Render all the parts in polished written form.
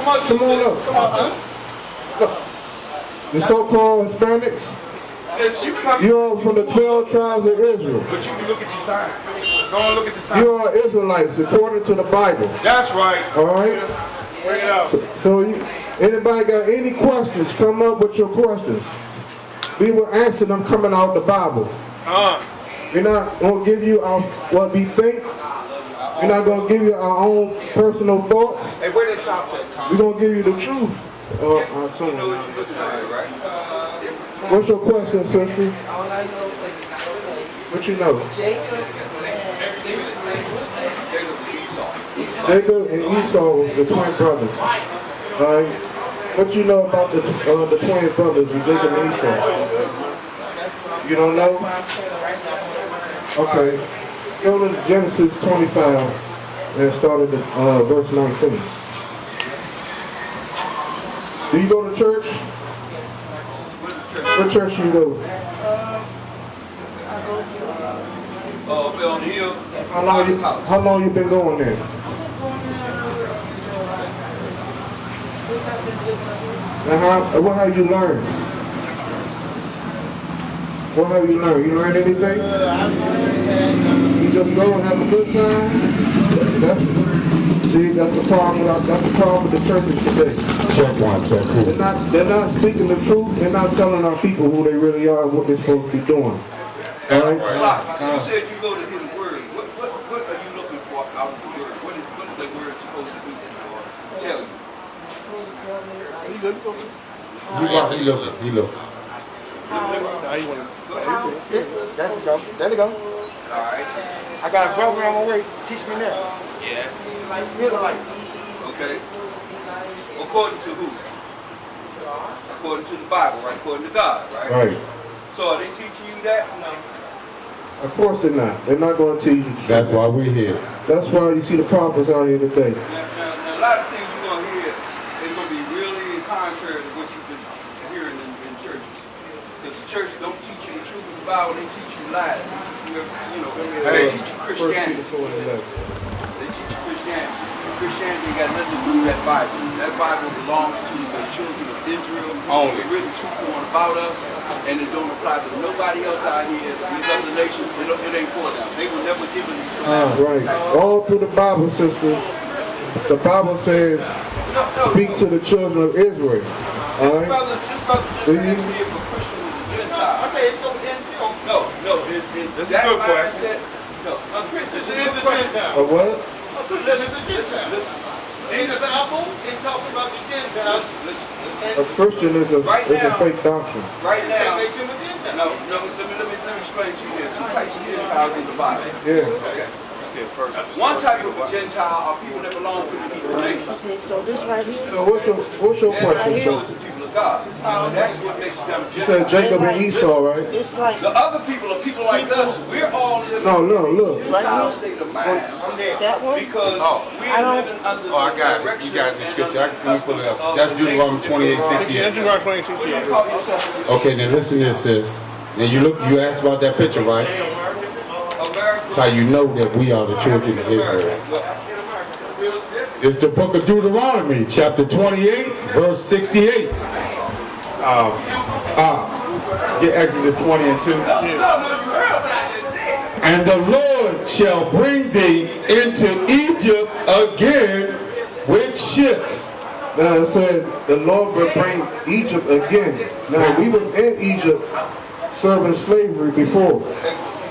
Come on up. Look, the so-called Hispanics, you are from the 12 tribes of Israel. But you can look at your sign. Go and look at the sign. You are Israelites according to the Bible. That's right. All right? Bring it out. So anybody got any questions, come up with your questions. We will answer them coming out the Bible. We're not going to give you what we think. We're not going to give you our own personal thoughts. Hey, where the top at, Tom? We're going to give you the truth. What's your question, sister? What you know? Jacob and Esau, the twin brothers. All right. What you know about the twin brothers, Jacob and Esau? You don't know? Okay. Go to Genesis 25 and start at verse 19. Do you go to church? What church you go? On the hill. How long you been going there? What have you learned? What have you learned? You learned anything? You just go and have a good time? That's the problem. That's the problem with the churches today. Check one, check two. They're not speaking the truth. They're not telling our people who they really are and what they're supposed to be doing. All right? You said you go to hear the word. What are you looking for out of the word? What is the word supposed to do or tell you? He look. There you go. Alright. I got a program on way. Teach me now. Yeah. Israelites. Okay. According to who? According to the Bible, right? According to God, right? Right. So are they teaching you that? Of course they're not. They're not going to teach you. That's why we're here. That's why you see the prophets out here today. Now, a lot of things you're going to hear is going to be really contrary to what you've been hearing in churches. Because the church don't teach you the truth of the Bible, they teach you lies. They teach you Christianity. They teach you Christianity. Christianity ain't got nothing to do with that Bible. That Bible belongs to the children of Israel. It's written truthful about us, and it don't apply to nobody else out here. These other nations, it ain't for them. They were never given these right. All through the Bible, sister. The Bible says, speak to the children of Israel. All right? This brother just asked me if a Christian was a Gentile. Okay, so No, this is a good question. No, a Christian is a Gentile. A what? Listen. In the Bible, it talks about the Gentiles. A Christian is a fake doctrine. Right now. That makes him a Gentile. No, let me explain to you here. Two types of Gentiles in the Bible. Yeah. Okay. One type of a Gentile are people that belong to the Hebrew nation. Okay, so this right here. So what's your question, They're sir? the people of God. That's what makes them You said Gentiles. Jacob and Esau, right? It's like The other people are people like us. We're all living No, look. in a Gentile state of mind. that one. Because we're living under Oh, I got it. direction You got the and scripture. under Let me pull it up. of That's the Deuteronomy nation. 28:68. Deuteronomy 26. What do you call yourself? Okay, then listen to this, sis. And you asked about that picture, right? That's how you know that we are the children of Israel. It's the book of Deuteronomy, chapter 28, verse 68. Get Exodus 20 and 2. And the Lord shall bring thee into Egypt again with ships. Now it said the Lord will bring Egypt again. Now we was in Egypt serving slavery before.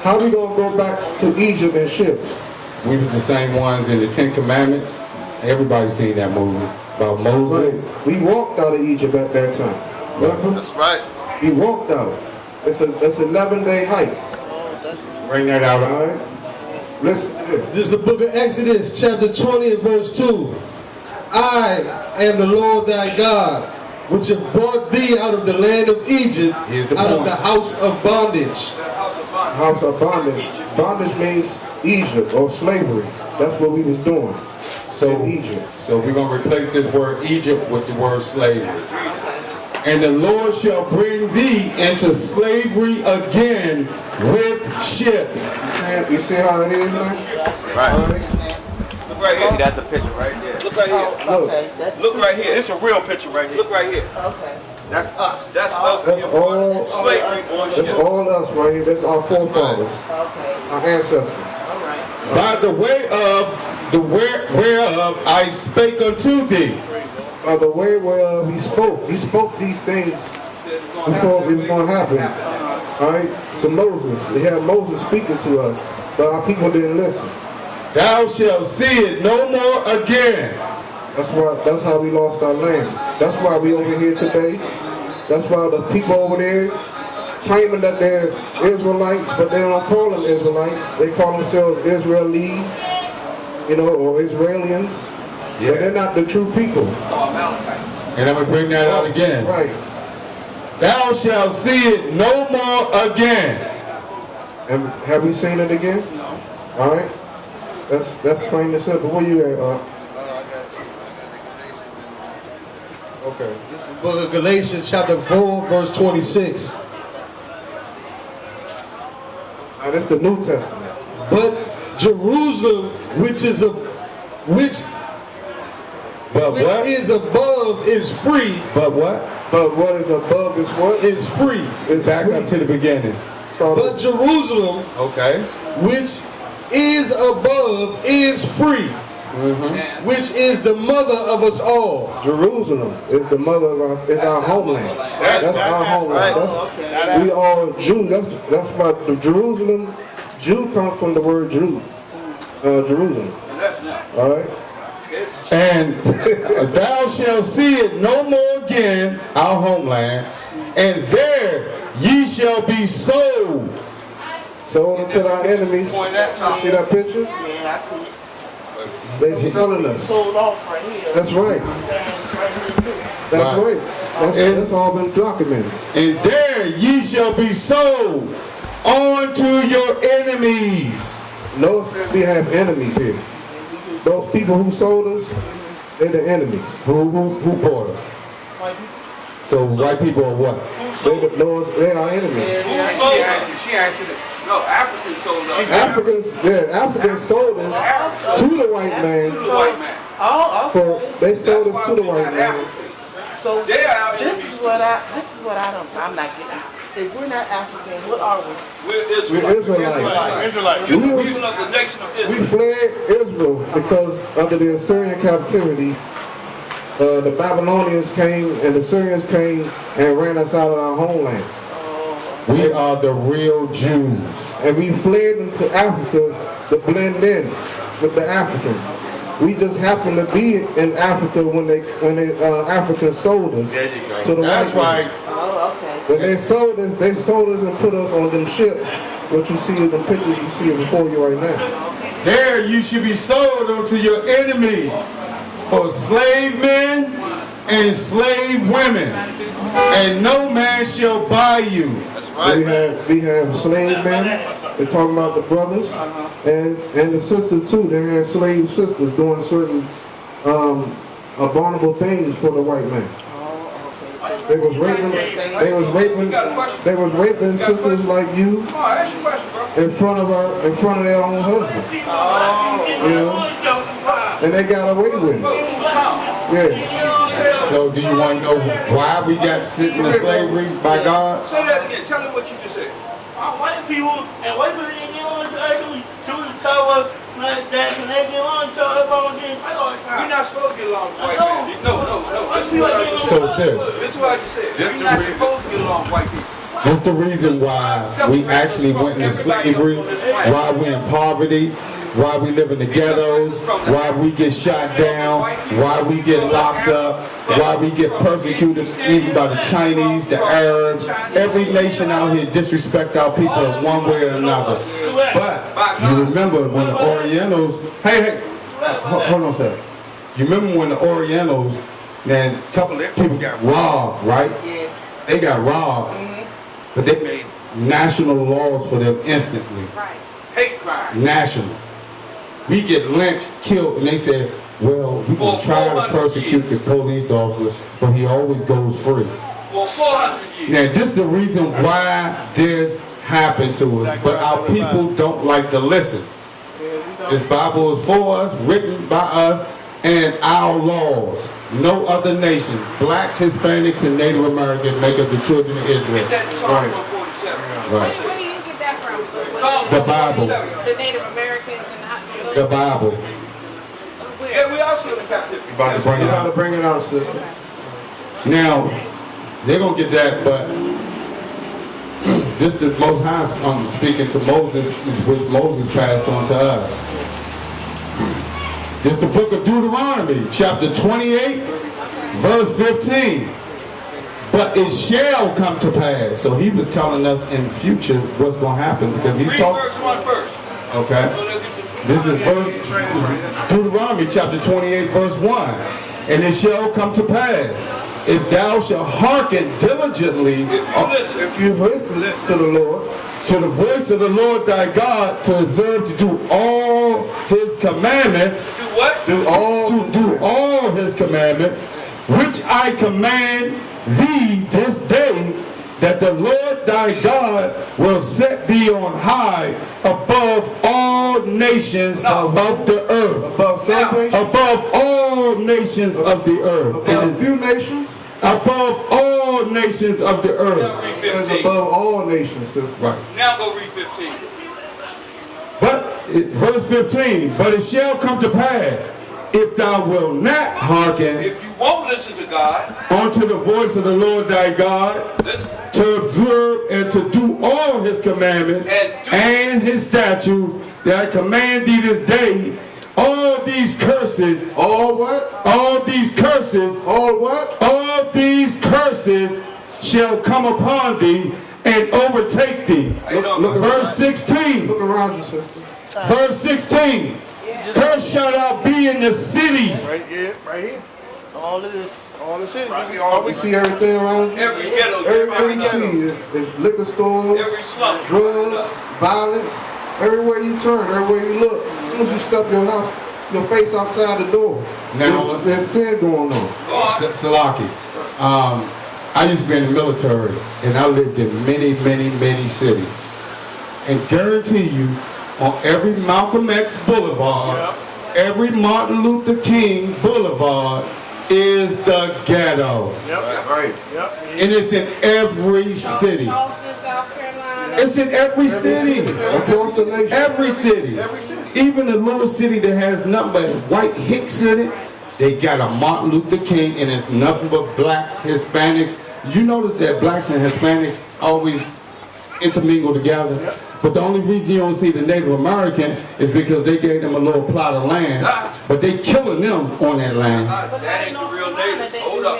How we gonna go back to Egypt in ships? We was the same ones in the Ten Commandments. Everybody's seen that movie about Moses. Right. We walked out of Egypt at that time. Remember? That's right. We walked out. It's 11-day hike. Bring that out. All right. Listen to this. This is the book of Exodus, chapter 20 and verse 2. I am the Lord thy God, which have brought thee out of the land of Egypt, out of the house of bondage. House of bondage. Bondage means Egypt or slavery. That's what we was doing. In Egypt. So we're going to replace this word Egypt with the word slavery. And the Lord shall bring thee into slavery again with ships. You see how it is, man? Right. Look right here. See, that's a picture right there. Look right here. Oh, okay. That's Look right here. It's a real picture right here. Look right here. okay. That's us. That's us. That's all. Slavery on That's ship. all us right here. That's our forefathers, Okay. our ancestors. All right. By the way of the whereof I spake unto thee. By the way whereof he spoke these things before it was going to happen. All right, to Moses. They had Moses speaking to us, but our people didn't listen. Thou shalt see it no more again. That's how we lost our land. That's why we over here today. That's why the people over there claiming that they're Israelites, but they don't call them Israelites. They call themselves Israeli, or Israelians. Yeah. But they're not the true people. And I'm going to bring that out again. Right. Thou shalt see it no more again. And have we seen it again? No. All right. That's plain and simple. Where you at? Okay. This is the book of Galatians chapter 4 verse 26. Now, that's the New Testament. But Jerusalem, which is above is free. But what? But what is above is what? Is free. It's Back free. up to the beginning. But Jerusalem, Okay. which is above is free. Which is the mother of us all. Jerusalem is the mother of us. It's our homeland. That's our homeland. We all Jews. That's why the Jerusalem. Jew comes from the word Jew. Jerusalem. All right. And thou shalt see it no more again, our homeland, and there ye shall be sold. Sold unto our enemies. You see that picture? Yeah, I see it. They selling us. Sold off right here. That's right. That's right. That's all been documented. And there ye shall be sold unto your enemies. Notice we have enemies here. Those people who sold us, they're the enemies. Who bought us? So white people are what? They are enemies. She answered it. No, Africans sold us. Africans sold us to the white man. To the white man. Oh, okay. They sold That's us why to the we white got man. Africans. So They are our this enemies. is what I don't. I'm not getting. If we're not African, what are we? We're We're Israelites. Israelites. You're the people of the nation of We Israel. fled Israel because under the Assyrian captivity, the Babylonians came and the Syrians came and ran us out of our homeland. We are the real Jews. And we fled into Africa to blend in with the Africans. We just happened to be in Africa when Africans sold us to the That's white man. right. Oh, okay. When they sold us and put us on them ships. What you see in the pictures you see before you right now. There you should be sold unto your enemy for slave men and slave women, and no man shall buy you. We have slave men. They're talking about the brothers and the sisters too. They had slave sisters doing certain abominable things for the white man. They was raping sisters like you in front of their own husband. And they got away with it. Yeah. So do you want to know why we got sent into slavery by God? Say that again. Tell me what you just said. White people didn't get on to actually tell us like that, and they get on to us about getting fight all the You're time. not supposed to get along with white men. No. This is what I just So said. sis, This is what I just said. You're not supposed to get along with white people. that's the reason why we actually went into slavery, why we're in poverty, why we live in the ghettos, why we get shot down, why we get locked up, why we get persecuted even by the Chinese, the Arabs. Every nation out here disrespect our people in one way or another. But you remember when the Orientals, hold on a second. You remember when the Orientals, man, a couple of people got robbed, right? Yeah. They got robbed, but they made national laws for them instantly. Hate crime. National. We get lynched, killed, and they said, well, we can try to persecute the police officer, but he always goes free. For 400 years. Now, this is the reason why this happened to us, but our people don't like to listen. This Bible is for us, written by us, and our laws. No other nation, blacks, Hispanics, and Native Americans make up the children of Israel. Get that in Psalm 147. Right. Where do you get that from? The Bible. The Native Americans and not The Bible. Yeah, we are still in captivity. You about to bring You it gotta out. bring it out, sister. Now, they're going to get that, but this the Most High speaking to Moses, which Moses passed on to us. This the book of Deuteronomy, chapter 28, verse 15. But it shall come to pass. So he was telling us in the future what's going to happen, because he's Read talking. verse 1 first. Okay. So they'll get the- This is Deuteronomy chapter 28, verse 1. And it shall come to pass, if thou shalt hearken diligently If you listen to the Lord, to the voice of the Lord thy God, to observe to do all his commandments, Do what? do all to do all his commandments, which I command thee this day, that the Lord thy God will set thee on high above all nations of the earth. above some nations, Above all nations of the earth. above a few nations, Above all nations of the Now earth. read is 15. above all nations, sister. Right. Now go read 15. Verse 15, but it shall come to pass, if thou wilt not hearken If you won't listen to God, unto the voice of the Lord thy God, listen. to observe and to do all his commandments and his statutes that I command thee this day, all these curses, All what? all these curses, All what? all these curses shall come upon thee and overtake thee. Look Verse 16. Look around you, sister. Verse 16. Cursed shall thou be in the city. Right here, right here. All of this. All the cities. You see everything around you? Every ghetto, Everything you see is liquor stores, every slum, drugs, violence. Everywhere you turn, everywhere you look. As soon as you step your house, your face outside the door, Now, there's sin going on. Salaki. I used to be in the military, and I lived in many, many, many cities. And guarantee you, on every Malcolm X Boulevard, every Martin Luther King Boulevard is the ghetto. Yep. Right. Yep. And it's in every city. Charleston, South Carolina. It's in every city. Across the nation. Every city. Even a little city that has nothing but white hicks in it, they got a Martin Luther King, and it's nothing but blacks, Hispanics. You notice that blacks and Hispanics always intermingle together. But the only reason you don't see the Native American is because they gave them a little plot of land, but they killing them on that land. that ain't the real natives. Hold up.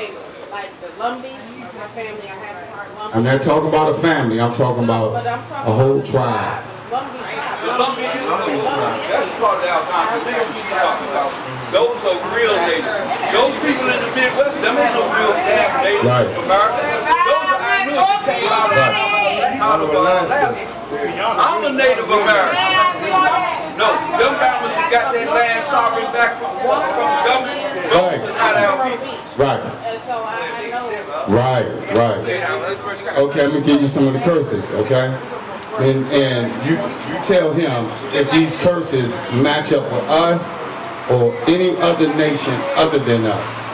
Like the Lumbies, my family, I have a part Lumbies. I'm not talking about a family, I'm talking about But I'm talking a whole about the tribe. Lumbee tribe. The Lumbee is that's part of the Algonquin natives you're talking about. Those are real natives. Those people in the Midwest, them ain't no real damn natives Right. of America. Those are Irish who came out of Alaska. I'm a Native American. No, them Bama's who got their land sovereign back from the government, those are not our people. Right, And so I know. right. Okay, I'm gonna give you some of the curses, okay? And you tell him if these curses match up with us or any other nation other than us.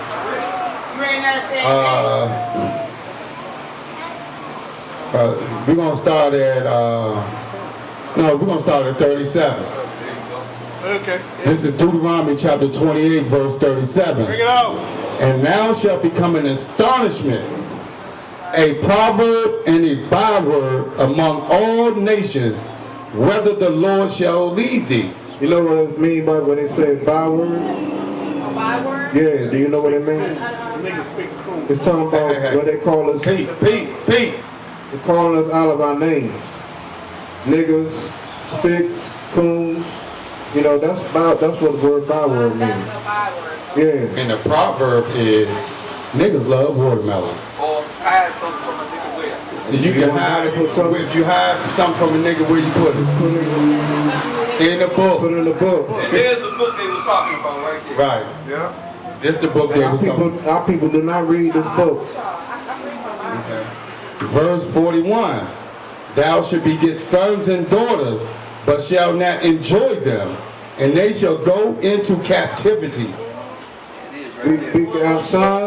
We're gonna start at we're gonna start at 37. Okay. This is Deuteronomy chapter 28, verse 37. Bring it out. And thou shalt become an astonishment, a proverb and a byword among all nations, whether the Lord shall lead thee. You know what it means by when they say byword? A byword? Yeah, do you know what it means? It's talking about what they call us. Pete. They're calling us out of our names. Niggas, spicks, coons. You know, that's what the word byword means. That's a byword. Yeah. And the proverb is, niggas love watermelon. Or hide something from a nigga where. You can hide it from something. If you hide something from a nigga, where you put it? Put it In the book. in the book. And there's the book they was talking about right there. Right. Yeah. This the book And they was talking. our people do not read this book. Verse 41. Thou shalt beget sons and daughters, but shalt not enjoy them, and they shall go into captivity. We our sons.